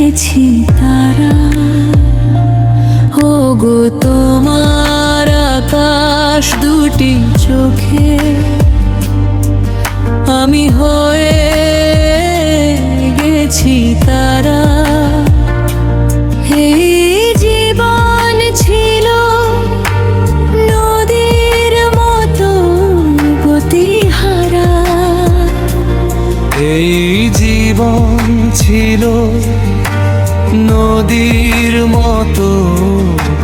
গেছি তারা। ওগো তোমার আকাশ দুটি চোখে আমি হয়ে গেছি তারা। এই জীবন ছিল নদীর মতো গতিহারা। এই জীবন ছিল নদীর মতো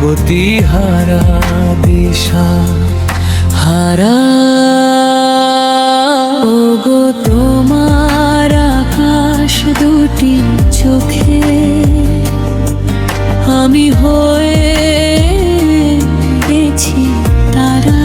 গতিহারা, দিশা হারা। ওগো তোমার আকাশ দুটি চোখে আমি হয়ে গেছি তারা।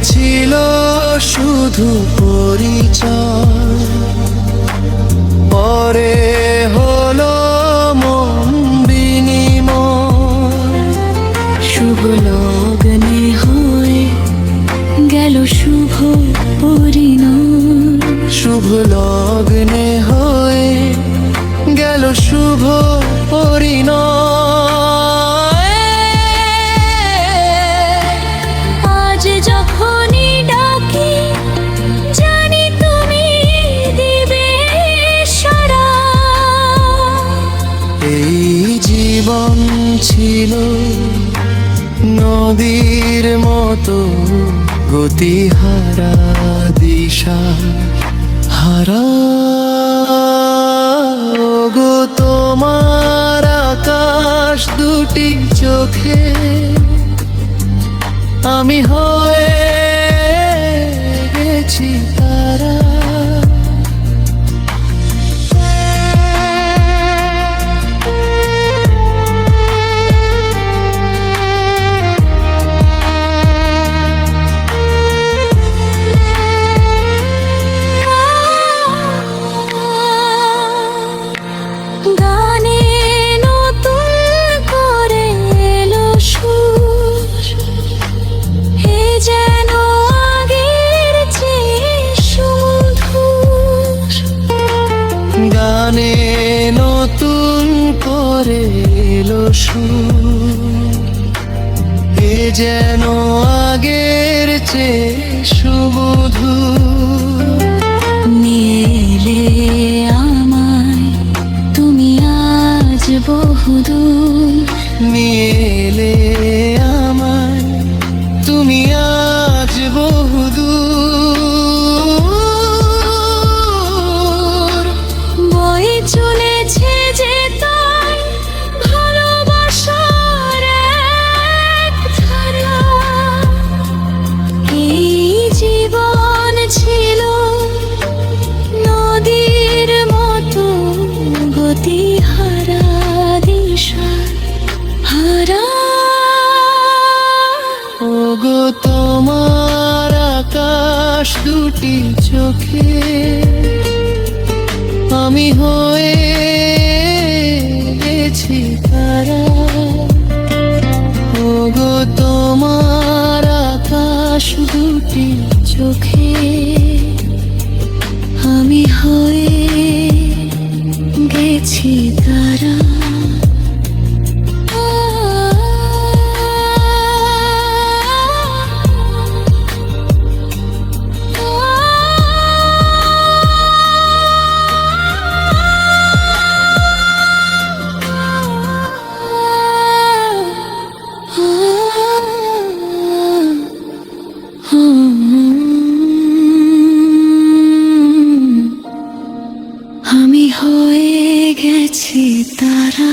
ছিল শুধু পরিচয়, পরে হলো মন বিনিময়। শুভ লগ্নে হয়ে গেল শুভ পরিণয়। শুভ লগ্নে হয়ে গেল শুভ পরিণয়। জীবন ছিল নদীর মতো গতিহারা, দিশা হারা। ওগো তোমার আকাশ দুটি চোখে আমি হয়ে গেছি তারা। গানে নতুন করে এলো সুর, এ যেন আগের চেয়ে সুমধুর। নিয়ে আমায় তুমি আজ বহুদূর। নিয়ে এলে আমায় তুমি আজ বহুদূর। বয়ে চলেছে যে তাই ভালোবাসার এক ধারা। এই জীবন ছিল নদীর মতো গতিহারা, দিশা হারা। ওগো তোমার আকাশ দুটি চোখে আমি হয়ে গেছি তারা। ওগো তোমার আকাশ দুটি চোখে আমি হয়ে গেছি তারা। আমি হয়ে গেছি তারা।